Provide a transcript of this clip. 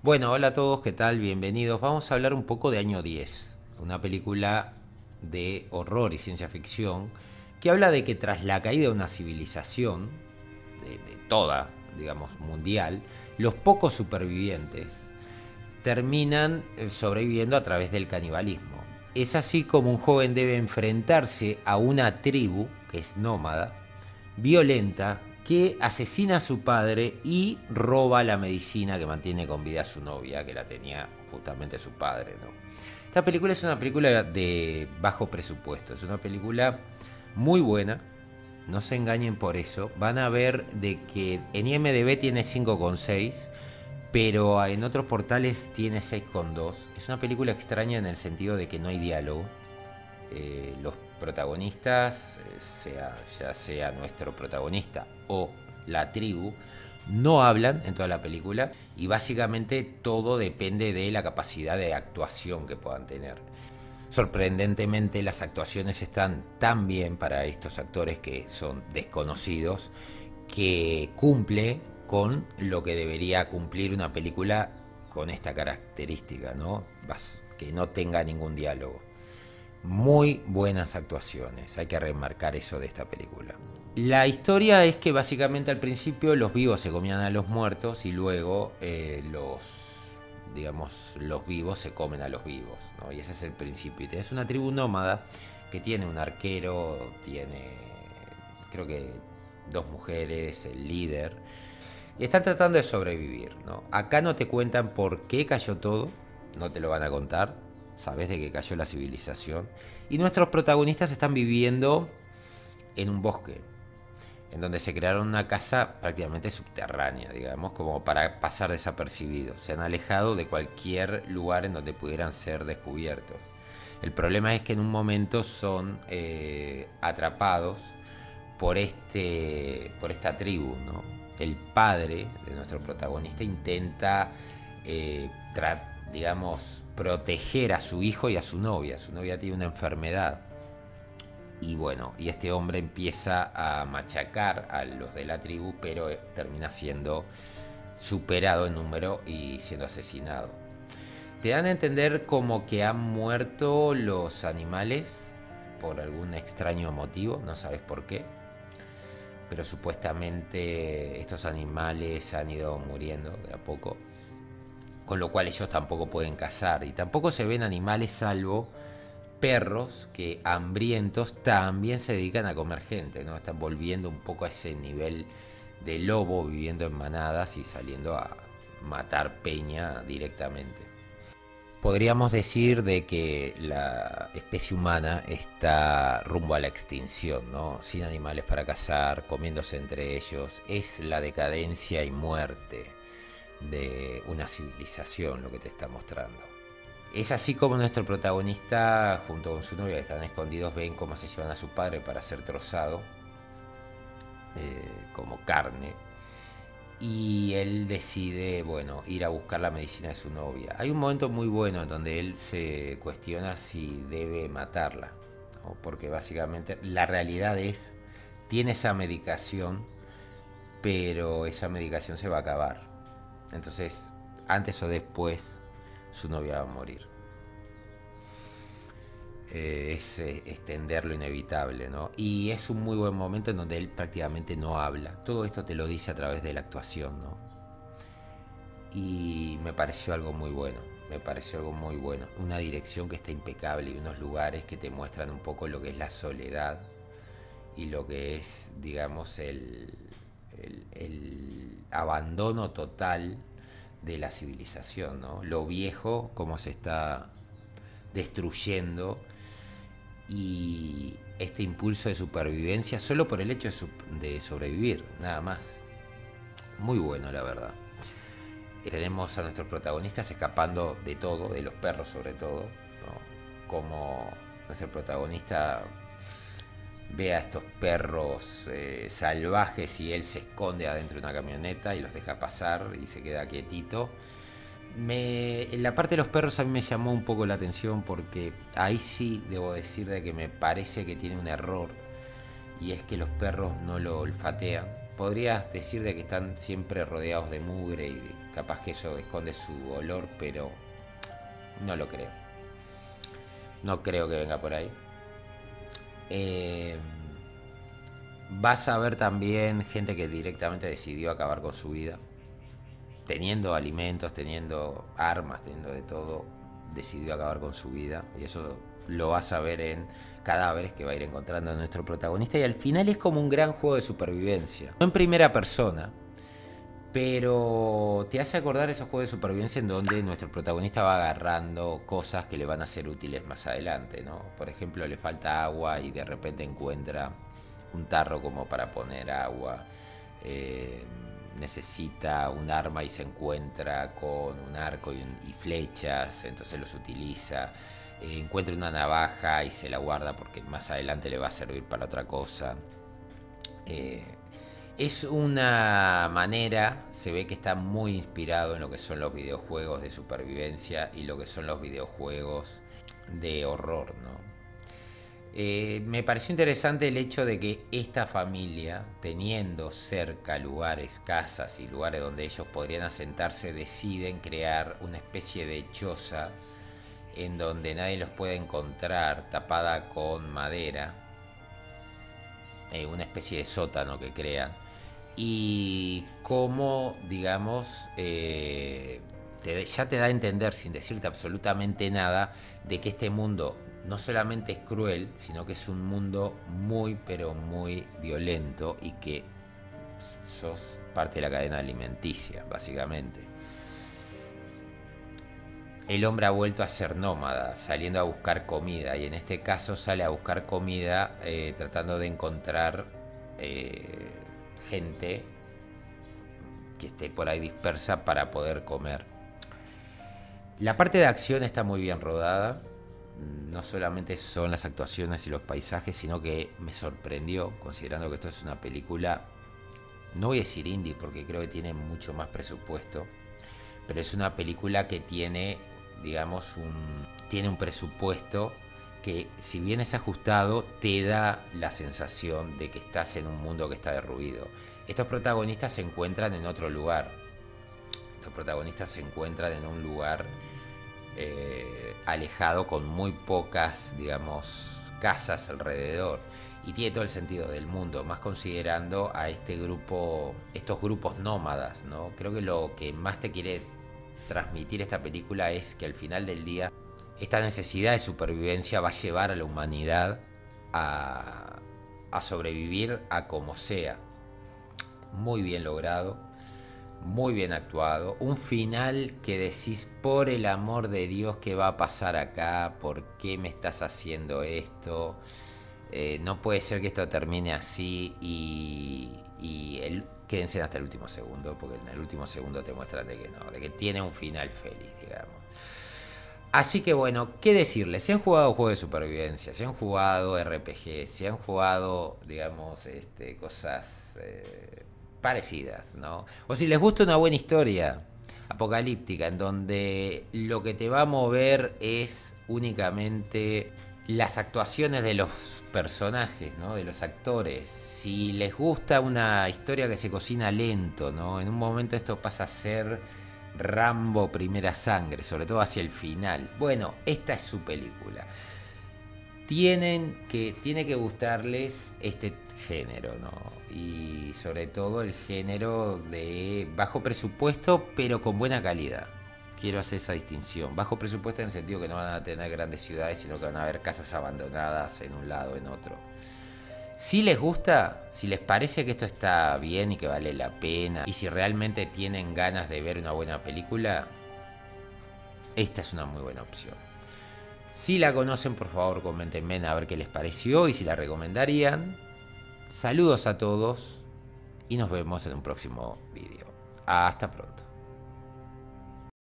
Bueno, hola a todos, ¿qué tal? Bienvenidos. Vamos a hablar un poco de Año 10, una película de horror y ciencia ficción que habla de que tras la caída de una civilización, de toda, digamos, mundial, los pocos supervivientes terminan sobreviviendo a través del canibalismo. Es así como un joven debe enfrentarse a una tribu, que es nómada, violenta, que asesina a su padre y roba la medicina que mantiene con vida a su novia, que la tenía justamente su padre, ¿no? Esta película es una película de bajo presupuesto, es una película muy buena, no se engañen por eso. Van a ver de que en IMDb tiene 5,6, pero en otros portales tiene 6,2. Es una película extraña en el sentido de que no hay diálogo. Los protagonistas, ya sea nuestro protagonista o la tribu, no hablan en toda la película y básicamente todo depende de la capacidad de actuación que puedan tener. Sorprendentemente las actuaciones están tan bien para estos actores que son desconocidos que cumple con lo que debería cumplir una película con esta característica, ¿no? Que no tenga ningún diálogo. Muy buenas actuaciones, hay que remarcar eso de esta película. La historia es que básicamente al principio los vivos se comían a los muertos y luego los vivos se comen a los vivos, ¿no? Y ese es el principio. Y tienes una tribu nómada que tiene un arquero, tiene creo que dos mujeres, el líder, y están tratando de sobrevivir, ¿no? Acá no te cuentan por qué cayó todo, no te lo van a contar, sabes de que cayó la civilización, y nuestros protagonistas están viviendo en un bosque, en donde se crearon una casa prácticamente subterránea, digamos, como para pasar desapercibidos. Se han alejado de cualquier lugar en donde pudieran ser descubiertos. El problema es que en un momento son atrapados por esta tribu, ¿no? El padre de nuestro protagonista intenta, digamos, proteger a su hijo y a su novia. Su novia tiene una enfermedad. Y bueno, y este hombre empieza a machacar a los de la tribu, pero termina siendo superado en número y siendo asesinado. Te dan a entender como que han muerto los animales por algún extraño motivo, no sabes por qué, pero supuestamente estos animales han ido muriendo de a poco, con lo cual ellos tampoco pueden cazar y tampoco se ven animales salvo perros que hambrientos también se dedican a comer gente, ¿no? Están volviendo un poco a ese nivel de lobo, viviendo en manadas y saliendo a matar peña directamente. Podríamos decir de que la especie humana está rumbo a la extinción, ¿no? Sin animales para cazar, comiéndose entre ellos. Es la decadencia y muerte de una civilización lo que te está mostrando. Es así como nuestro protagonista, junto con su novia que están escondidos, ven cómo se llevan a su padre para ser trozado como carne. Y él decide, bueno, ir a buscar la medicina de su novia. Hay un momento muy bueno en donde él se cuestiona si debe matarla, ¿no? Porque básicamente la realidad es, tiene esa medicación, pero esa medicación se va a acabar. Entonces, antes o después, su novia va a morir. Es extender lo inevitable, ¿no? Y es un muy buen momento en donde él prácticamente no habla. Todo esto te lo dice a través de la actuación, ¿no? Y me pareció algo muy bueno, me pareció algo muy bueno. Una dirección que está impecable y unos lugares que te muestran un poco lo que es la soledad y lo que es, digamos, el abandono total de la civilización, ¿no? Lo viejo, cómo se está destruyendo y este impulso de supervivencia solo por el hecho de sobrevivir, nada más. Muy bueno, la verdad. Tenemos a nuestros protagonistas escapando de todo, de los perros sobre todo, ¿no? Como nuestro protagonista ve a estos perros salvajes y él se esconde adentro de una camioneta y los deja pasar y se queda quietito. En la parte de los perros a mí me llamó un poco la atención porque ahí sí debo decir de que me parece que tiene un error y es que los perros no lo olfatean, podrías decir de que están siempre rodeados de mugre y capaz que eso esconde su olor, pero no lo creo. No creo que venga por ahí. Vas a ver también gente que directamente decidió acabar con su vida. Teniendo alimentos, teniendo armas, teniendo de todo, decidió acabar con su vida. Y eso lo vas a ver en cadáveres que va a ir encontrando nuestro protagonista. Y al final es como un gran juego de supervivencia. No en primera persona, pero te hace acordar esos juegos de supervivencia en donde nuestro protagonista va agarrando cosas que le van a ser útiles más adelante, ¿no? Por ejemplo, le falta agua y de repente encuentra un tarro como para poner agua. Necesita un arma y se encuentra con un arco y flechas, entonces los utiliza. Encuentra una navaja y se la guarda porque más adelante le va a servir para otra cosa. Es una manera, se ve que está muy inspirado en lo que son los videojuegos de supervivencia y lo que son los videojuegos de horror, ¿no? Me pareció interesante el hecho de que esta familia, teniendo cerca lugares, casas y lugares donde ellos podrían asentarse, deciden crear una especie de choza en donde nadie los puede encontrar, tapada con madera, una especie de sótano que crean. Y como, digamos, ya te da a entender, sin decirte absolutamente nada, de que este mundo no solamente es cruel, sino que es un mundo muy, pero muy violento y que sos parte de la cadena alimenticia, básicamente. El hombre ha vuelto a ser nómada, saliendo a buscar comida, y en este caso sale a buscar comida tratando de encontrar gente que esté por ahí dispersa para poder comer. La parte de acción está muy bien rodada. No solamente son las actuaciones y los paisajes, sino que me sorprendió, considerando que esto es una película, no voy a decir indie porque creo que tiene mucho más presupuesto, pero es una película que tiene, digamos, tiene un presupuesto que, si bien es ajustado, te da la sensación de que estás en un mundo que está derruido. Estos protagonistas se encuentran en otro lugar. Estos protagonistas se encuentran en un lugar alejado, con muy pocas, digamos, casas alrededor, y tiene todo el sentido del mundo, más considerando a estos grupos nómadas, ¿no? Creo que lo que más te quiere transmitir esta película es que al final del día esta necesidad de supervivencia va a llevar a la humanidad a sobrevivir a como sea. Muy bien logrado, muy bien actuado, un final que decís, por el amor de Dios, ¿qué va a pasar acá? ¿Por qué me estás haciendo esto? No puede ser que esto termine así. Quédense hasta el último segundo, porque en el último segundo te muestran de que no, de que tiene un final feliz, digamos. Así que bueno, ¿qué decirles? Si han jugado juegos de supervivencia, si han jugado RPG, si han jugado, digamos, cosas parecidas, ¿no? O si les gusta una buena historia apocalíptica en donde lo que te va a mover es únicamente las actuaciones de los personajes, ¿no? De los actores. Si les gusta una historia que se cocina lento, ¿no? En un momento esto pasa a ser Rambo Primera Sangre, sobre todo hacia el final. Bueno, esta es su película. Tiene que gustarles este género, ¿no? Y sobre todo el género de bajo presupuesto, pero con buena calidad. Quiero hacer esa distinción. Bajo presupuesto en el sentido que no van a tener grandes ciudades, sino que van a haber casas abandonadas en un lado, en otro. Si les gusta, si les parece que esto está bien y que vale la pena, y si realmente tienen ganas de ver una buena película, esta es una muy buena opción. Si la conocen, por favor, coméntenme a ver qué les pareció y si la recomendarían. Saludos a todos y nos vemos en un próximo vídeo. Hasta pronto.